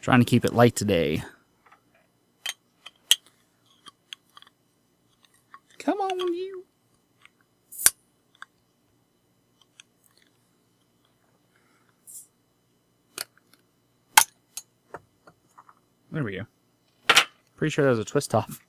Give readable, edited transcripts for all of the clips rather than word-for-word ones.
Trying to keep it light today. Come on, you. There we go. Pretty sure that was a twist off.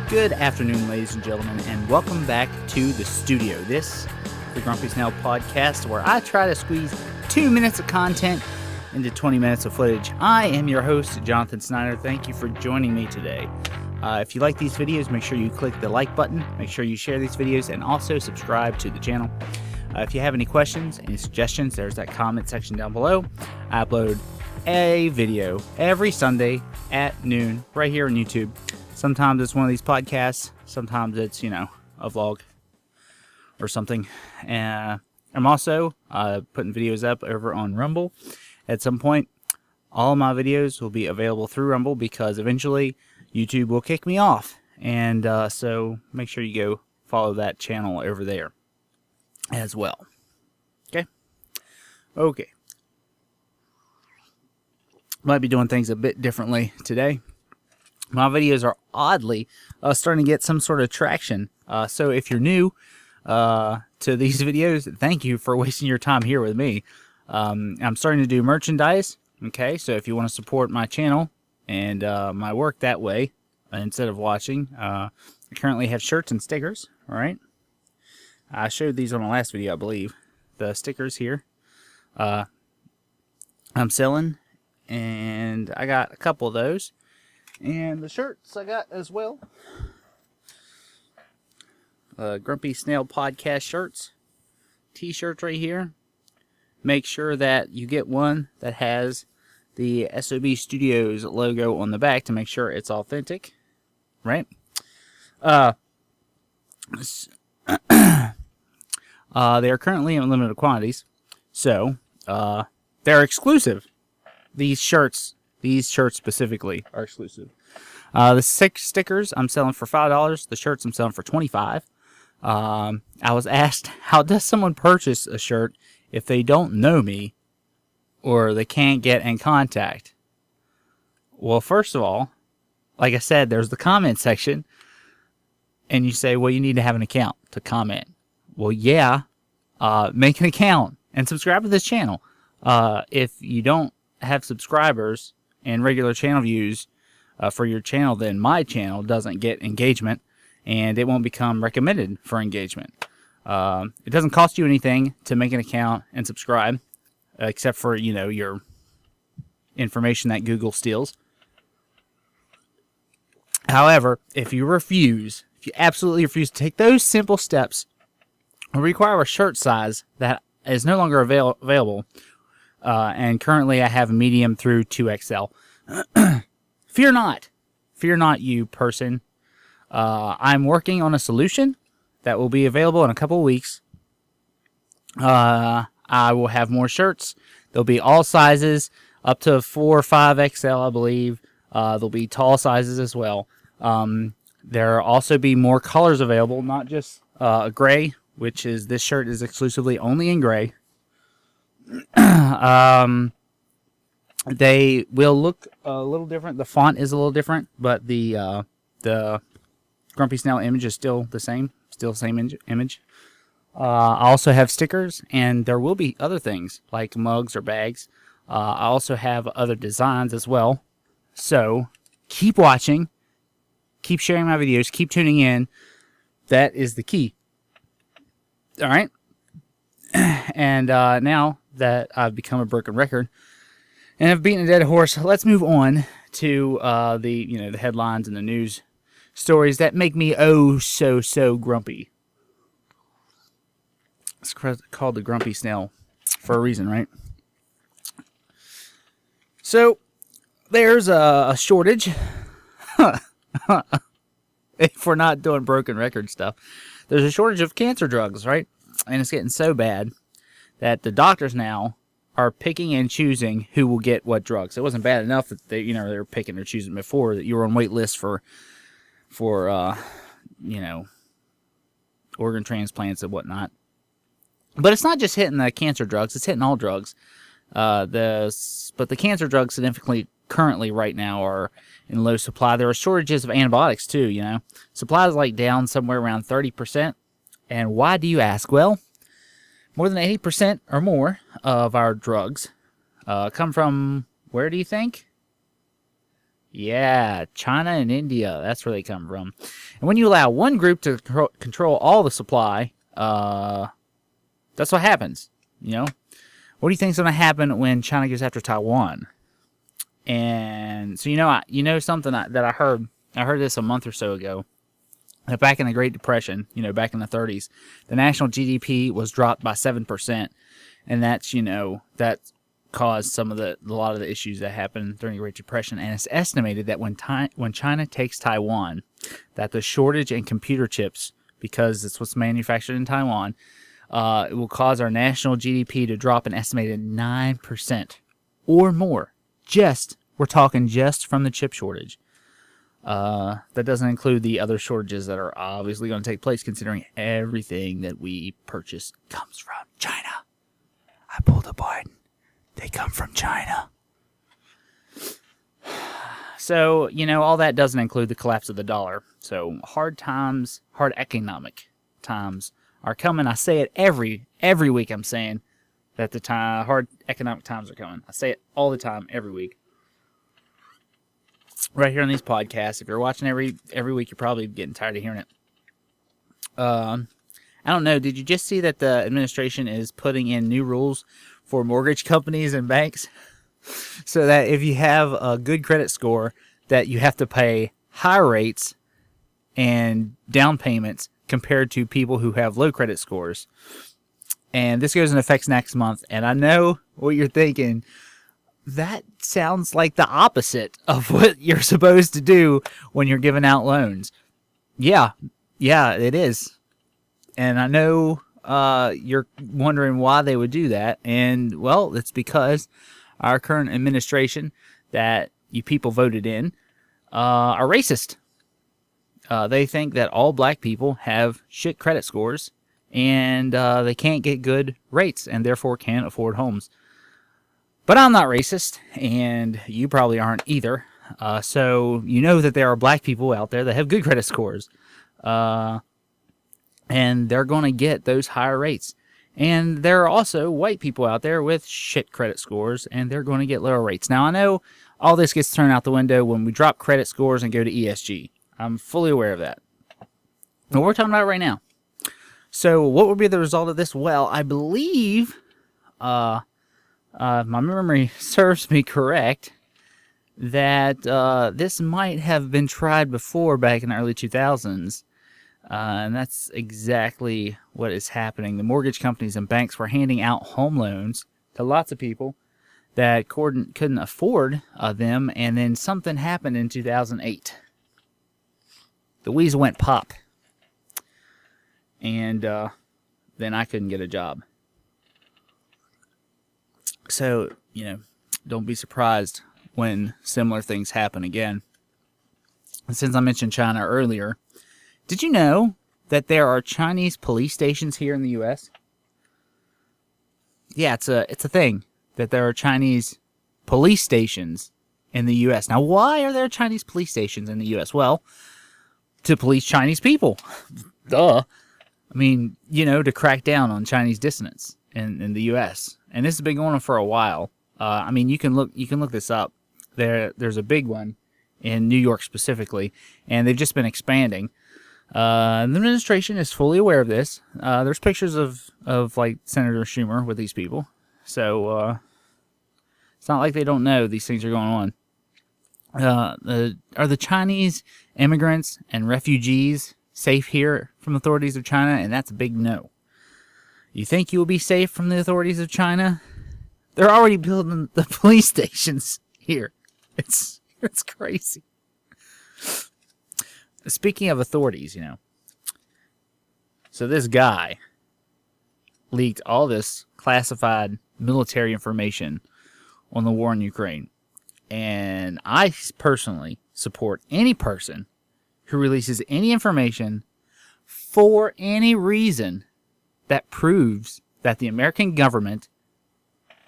Good afternoon, ladies and gentlemen, and welcome back to the studio. This is the Grumpy Snail podcast, where I try to squeeze 2 minutes of content into 20 minutes of footage. I am your host, Jonathan Snyder. Thank you for joining me today. If you like these videos, make sure you click the like button, make sure you share these videos, and also subscribe to the channel. If you have any questions, any suggestions, there's that comment section down below. I upload a video every Sunday at noon right here on YouTube. Sometimes it's one of these podcasts. Sometimes it's, a vlog or something. I'm also putting videos up over on Rumble. At some point, all of my videos will be available through Rumble because eventually YouTube will kick me off. And so make sure you go follow that channel over there as well. Okay. Might be doing things a bit differently today. My videos are oddly starting to get some sort of traction. So if you're new to these videos, thank you for wasting your time here with me. I'm starting to do merchandise. Okay, so if you want to support my channel and my work that way, instead of watching, I currently have shirts and stickers. All right, I showed these on my last video, I believe. The stickers here, I'm selling, and I got a couple of those. And the shirts I got as well. Grumpy Snail podcast shirts. T-shirts right here. Make sure that you get one that has the SOB Studios logo on the back to make sure it's authentic. Right? They are currently in limited quantities. So, they're exclusive. These shirts specifically are exclusive. The 6 stickers I'm selling for $5. The shirts I'm selling for $25. I was asked, how does someone purchase a shirt if they don't know me or they can't get in contact? Well, first of all, like I said, there's the comment section. And you say, well, you need to have an account to comment. Well, yeah, make an account and subscribe to this channel. If you don't have subscribers and regular channel views for your channel, then my channel doesn't get engagement and it won't become recommended for engagement. It doesn't cost you anything to make an account and subscribe, except for your information that Google steals. However, if you absolutely refuse to take those simple steps, will require a shirt size that is no longer available. And currently I have medium through 2XL. Fear not, you person. I'm working on a solution that will be available in a couple of weeks. I will have more shirts. There'll be all sizes, up to 4 or 5XL, I believe. There'll be tall sizes as well. There'll also be more colors available, not just gray, which is this shirt is exclusively only in gray. They will look a little different. The font is a little different, but the Grumpy Snail image is still the same. Image. I also have stickers, and there will be other things like mugs or bags. I also have other designs as well. So keep watching, keep sharing my videos, keep tuning in. That is the key. All right. And now that I've become a broken record and have beaten a dead horse, let's move on to the headlines and the news stories that make me so grumpy. It's called the Grumpy Snail for a reason, right? So there's a shortage. If we're not doing broken record stuff, there's a shortage of cancer drugs, right? And it's getting so bad that the doctors now are picking and choosing who will get what drugs. It wasn't bad enough that they were picking or choosing before, that you were on wait lists for organ transplants and whatnot. But it's not just hitting the cancer drugs; it's hitting all drugs. But the cancer drugs significantly currently right now are in low supply. There are shortages of antibiotics too. Supply is like down somewhere around 30%. And why do you ask? Well, more than 80% or more of our drugs come from, where do you think? Yeah, China and India. That's where they come from. And when you allow one group to control all the supply, that's what happens. What do you think is going to happen when China goes after Taiwan? And so something that I heard. I heard this a month or so ago. That back in the Great Depression, back in the 30s, the national GDP was dropped by 7%, and that caused a lot of the issues that happened during the Great Depression. And it's estimated that when China takes Taiwan, that the shortage in computer chips, because it's what's manufactured in Taiwan, it will cause our national GDP to drop an estimated 9% or more. We're talking just from the chip shortage. That doesn't include the other shortages that are obviously going to take place, considering everything that we purchase comes from China. I pulled a Biden. They come from China. So, all that doesn't include the collapse of the dollar. So, hard economic times are coming. I say it every week. I'm saying that hard economic times are coming. I say it all the time, every week. Right here on these podcasts. If you're watching every week, you're probably getting tired of hearing it. I don't know. Did you just see that the administration is putting in new rules for mortgage companies and banks? So that if you have a good credit score, that you have to pay high rates and down payments compared to people who have low credit scores. And this goes into effect next month. And I know what you're thinking. That sounds like the opposite of what you're supposed to do when you're giving out loans. Yeah, it is. And I know you're wondering why they would do that. And, well, it's because our current administration that you people voted in are racist. They think that all black people have shit credit scores and they can't get good rates and therefore can't afford homes. But I'm not racist, and you probably aren't either. So you know that there are black people out there that have good credit scores. And they're going to get those higher rates. And there are also white people out there with shit credit scores, and they're going to get lower rates. Now, I know all this gets thrown out the window when we drop credit scores and go to ESG. I'm fully aware of that. But we're talking about it right now. So what would be the result of this? Well, I believe... my memory serves me correct, that this might have been tried before back in the early 2000s, and that's exactly what is happening. The mortgage companies and banks were handing out home loans to lots of people that couldn't afford them, and then something happened in 2008. The wheels went pop, and then I couldn't get a job. So, don't be surprised when similar things happen again. And since I mentioned China earlier, did you know that there are Chinese police stations here in the U.S.? Yeah, it's a thing that there are Chinese police stations in the U.S. Now, why are there Chinese police stations in the U.S.? Well, to police Chinese people. Duh. I mean, to crack down on Chinese dissidents in the U.S. And this has been going on for a while. You can look this up. There's a big one in New York specifically, and they've just been expanding. The administration is fully aware of this. There's pictures of like Senator Schumer with these people. So it's not like they don't know these things are going on. Are the Chinese immigrants and refugees safe here from the authorities of China? And that's a big no. You think you will be safe from the authorities of China? They're already building the police stations here. It's crazy. Speaking of authorities, so this guy leaked all this classified military information on the war in Ukraine. And I personally support any person who releases any information for any reason that proves that the American government,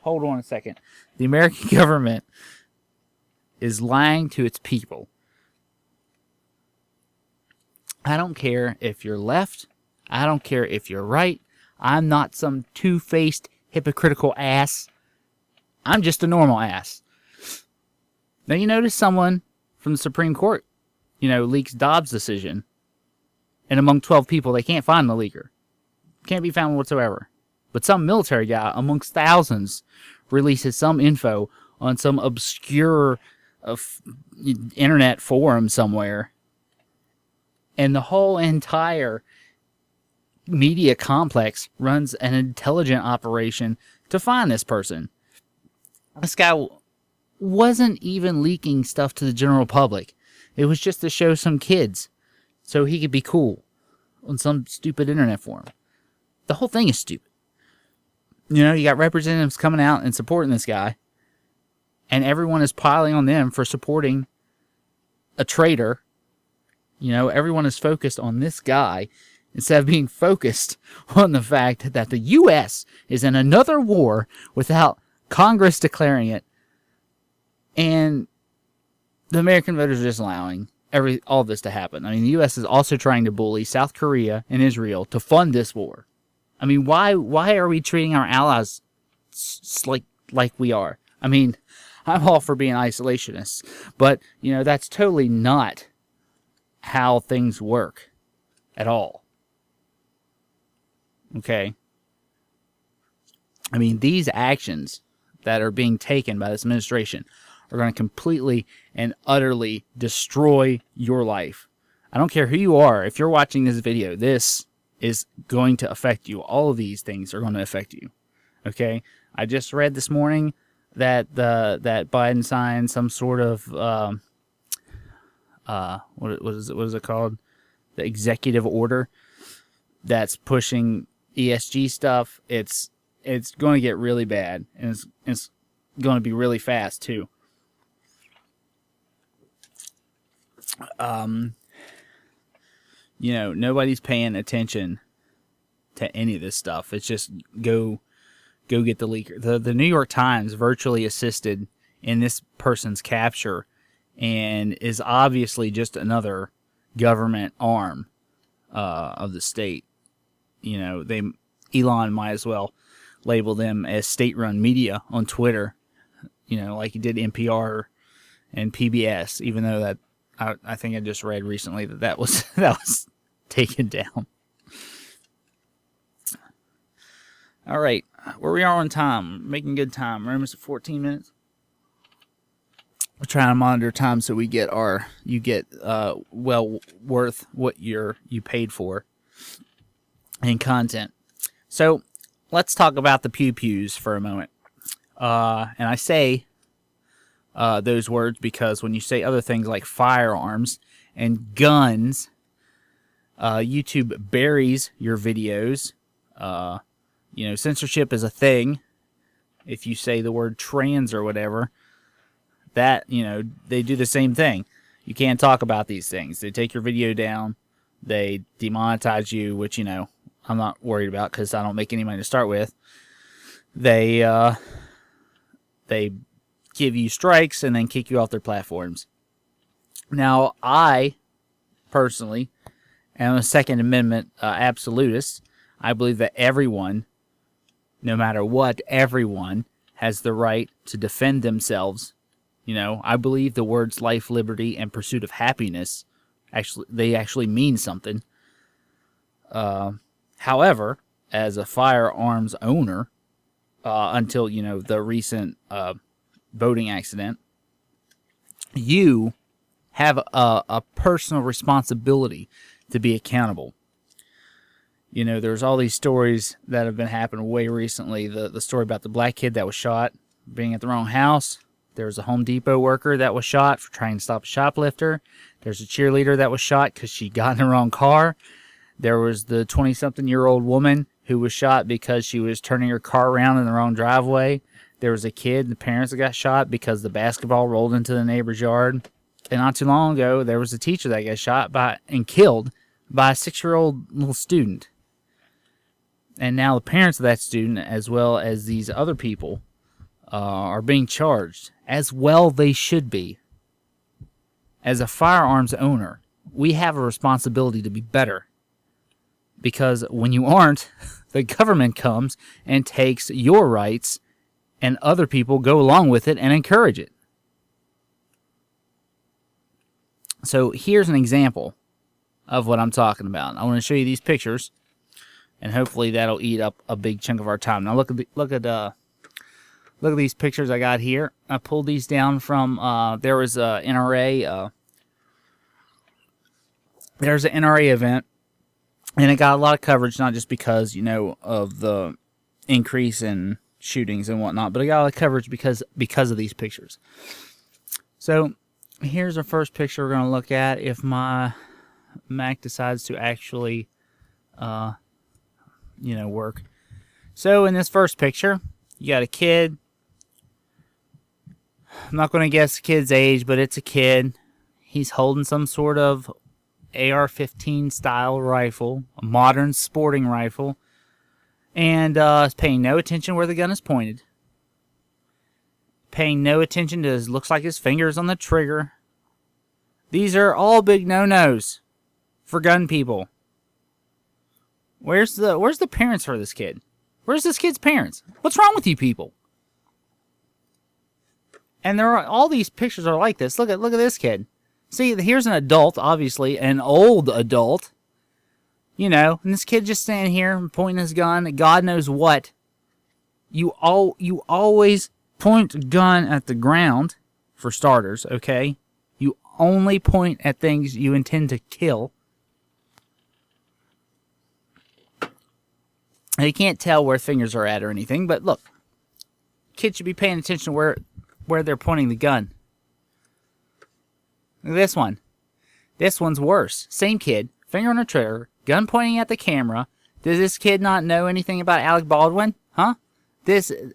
hold on a second, the American government is lying to its people. I don't care if you're left. I don't care if you're right. I'm not some two-faced, hypocritical ass. I'm just a normal ass. Now you notice someone from the Supreme Court, leaks Dobbs' decision. And among 12 people, they can't find the leaker. Can't be found whatsoever. But some military guy, amongst thousands, releases some info on some obscure internet forum somewhere. And the whole entire media complex runs an intelligent operation to find this person. This guy wasn't even leaking stuff to the general public. It was just to show some kids so he could be cool on some stupid internet forum. The whole thing is stupid. You got representatives coming out and supporting this guy, and everyone is piling on them for supporting a traitor. Everyone is focused on this guy instead of being focused on the fact that the U.S. is in another war without Congress declaring it. And the American voters are just allowing all this to happen. I mean, the U.S. is also trying to bully South Korea and Israel to fund this war. I mean, why are we treating our allies like we are? I mean, I'm all for being isolationists, but, that's totally not how things work at all. Okay? I mean, these actions that are being taken by this administration are going to completely and utterly destroy your life. I don't care who you are. If you're watching this video, this is going to affect you. All of these things are going to affect you. Okay? I just read this morning that that Biden signed some sort of what is it called? The executive order that's pushing ESG stuff. It's going to get really bad, and it's going to be really fast too. Nobody's paying attention to any of this stuff. It's just go get the leaker. The New York Times virtually assisted in this person's capture and is obviously just another government arm of the state. Elon might as well label them as state-run media on Twitter, like he did NPR and PBS, even though that I think I just read recently that was taken down. All right, where we are on time, making good time. We're almost at 14 minutes. We're trying to monitor time so you get well worth what you paid for in content. So let's talk about the Pew Pews for a moment. And I say those words because when you say other things like firearms and guns, YouTube buries your videos. Censorship is a thing. If you say the word trans or whatever, that, they do the same thing. You can't talk about these things. They take your video down. They demonetize you, which, I'm not worried about because I don't make any money to start with. They give you strikes and then kick you off their platforms. Now, I personally am a Second Amendment absolutist. I believe that everyone, no matter what, everyone has the right to defend themselves. I believe the words life, liberty, and pursuit of happiness actually mean something. However, as a firearms owner, until the recent boating accident, you have a personal responsibility to be accountable. There's all these stories that have been happening way recently. The story about the black kid that was shot being at the wrong house. There's a Home Depot worker that was shot for trying to stop a shoplifter. There's a cheerleader that was shot because she got in the wrong car. There was the 20-something-year-old woman who was shot because she was turning her car around in the wrong driveway. There was a kid, the parents that got shot because the basketball rolled into the neighbor's yard. And not too long ago, there was a teacher that got shot and killed by a 6-year-old little student. And now the parents of that student, as well as these other people, are being charged, as well they should be. As a firearms owner, we have a responsibility to be better. Because when you aren't, the government comes and takes your rights, and other people go along with it and encourage it. So here's an example of what I'm talking about. I want to show you these pictures, and hopefully that'll eat up a big chunk of our time. Now look at these pictures I got here. I pulled these down from there was a NRA. There's an NRA event, and it got a lot of coverage, not just because of the increase in shootings and whatnot, but it got a lot of coverage because of these pictures. So here's our first picture we're going to look at if my Mac decides to actually work. So in this first picture, you got a kid. I'm not going to guess the kid's age, but it's a kid. He's holding some sort of AR-15 style rifle, a modern sporting rifle, and is paying no attention where the gun is pointed. Paying no attention to looks like his fingers on the trigger. These are all big no-nos for gun people. Where's the parents for this kid? Where's this kid's parents? What's wrong with you people? And all these pictures are like this. Look at this kid. See, here's an adult, obviously, an old adult. And this kid just standing here pointing his gun at God knows what. You always point a gun at the ground, for starters, okay? You only point at things you intend to kill. Now, you can't tell where fingers are at or anything, but look. Kids should be paying attention to where they're pointing the gun. Look at this one. This one's worse. Same kid, finger on the trigger, gun pointing at the camera. Does this kid not know anything about Alec Baldwin? Huh?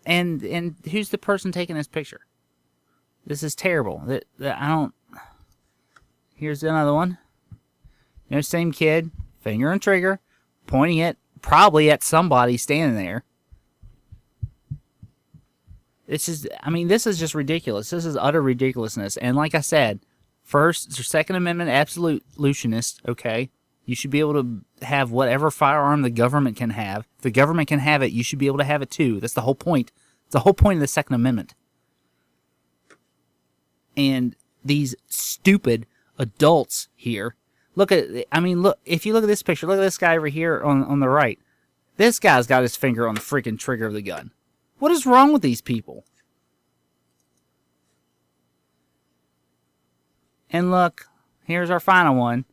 And who's the person taking this picture? This is terrible. I don't. Here's another one. Same kid, finger on trigger, pointing it probably at somebody standing there. This is just ridiculous. This is utter ridiculousness. And like I said, First or Second Amendment absolutionists, okay? You should be able to have whatever firearm the government can have. If the government can have it, you should be able to have it too. That's the whole point. It's the whole point of the Second Amendment. And these stupid adults here, look, if you look at this picture, look at this guy over here on the right. This guy's got his finger on the freaking trigger of the gun. What is wrong with these people? And look, here's our final one.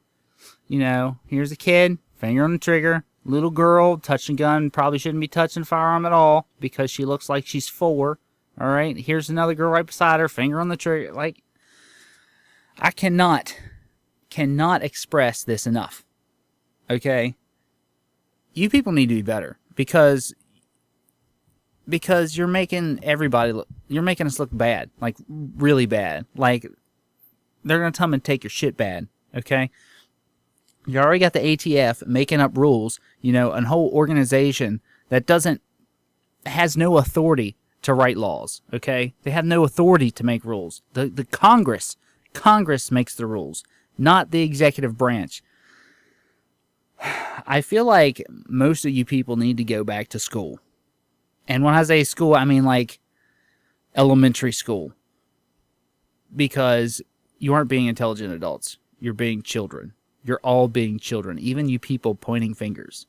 Here's a kid, finger on the trigger, little girl, touching gun, probably shouldn't be touching firearm at all because she looks like she's 4. All right, here's another girl right beside her, finger on the trigger. Like, I cannot express this enough. Okay? You people need to be better because you're making us look bad, like really bad. Like, they're going to come and take your shit bad, okay? You already got the ATF making up rules, a whole organization that has no authority to write laws, okay? They have no authority to make rules. The Congress makes the rules, not the executive branch. I feel like most of you people need to go back to school. And when I say school, I mean like elementary school. Because you aren't being intelligent adults. You're being children. You're all being children, even you people pointing fingers.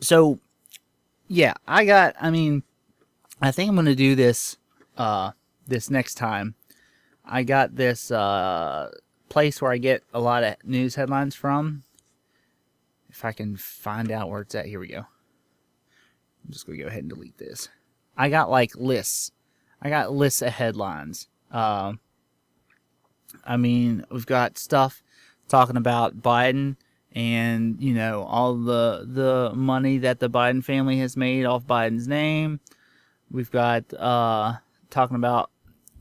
So, yeah, I think I'm going to do this this next time. I got this place where I get a lot of news headlines from. If I can find out where it's at. Here we go. I'm just going to go ahead and delete this. I got like lists. I got lists of headlines. We've got stuff talking about Biden and, all the money that the Biden family has made off Biden's name. We've got talking about,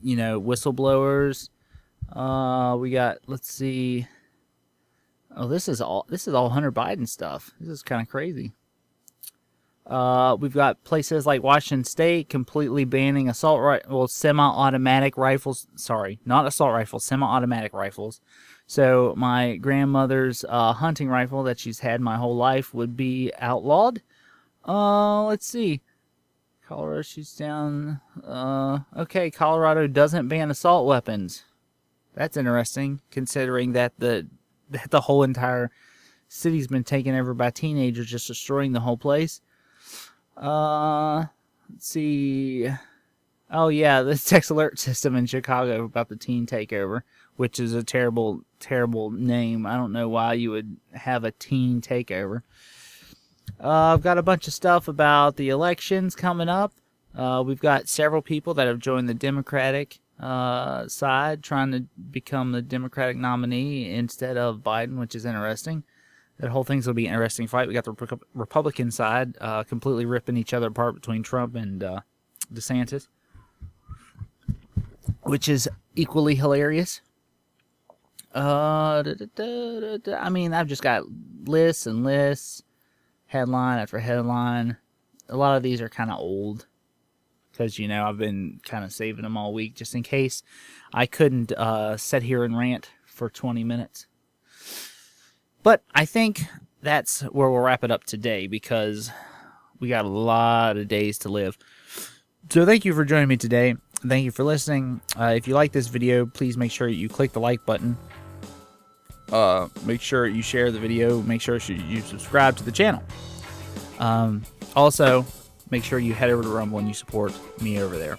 whistleblowers. We got, let's see. Oh, this is all Hunter Biden stuff. This is kind of crazy. We've got places like Washington State completely banning semi-automatic rifles. Sorry, not assault rifles, semi-automatic rifles. So my grandmother's hunting rifle that she's had my whole life would be outlawed. Let's see. Colorado shoots down. Okay, Colorado doesn't ban assault weapons. That's interesting, considering that the whole entire city's been taken over by teenagers, just destroying the whole place. Let's see. Oh yeah, the text alert system in Chicago about the teen takeover, which is a terrible, terrible name. I don't know why you would have a teen takeover. I've got a bunch of stuff about the elections coming up. We've got several people that have joined the Democratic side, trying to become the Democratic nominee instead of Biden, which is interesting. That whole thing's going to be an interesting fight. We got the Republican side completely ripping each other apart between Trump and DeSantis, which is equally hilarious. I've just got lists and lists, headline after headline. A lot of these are kind of old because, I've been kind of saving them all week just in case I couldn't sit here and rant for 20 minutes. But I think that's where we'll wrap it up today because we got a lot of days to live. So thank you for joining me today. Thank you for listening. If you like this video, please make sure you click the like button. Make sure you share the video. Make sure you subscribe to the channel. Also, make sure you head over to Rumble and you support me over there.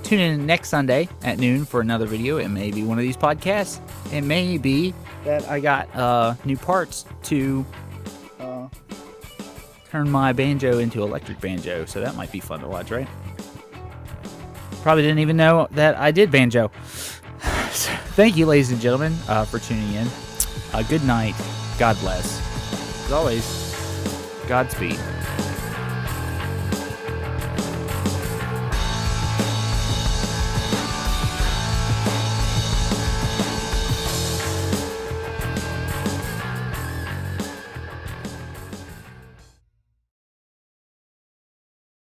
Tune in next Sunday at noon for another video. It may be one of these podcasts. It may be that I got new parts to turn my banjo into electric banjo. So that might be fun to watch, right? Probably didn't even know that I did banjo. Thank you, ladies and gentlemen, for tuning in. Good night. God bless. As always, Godspeed.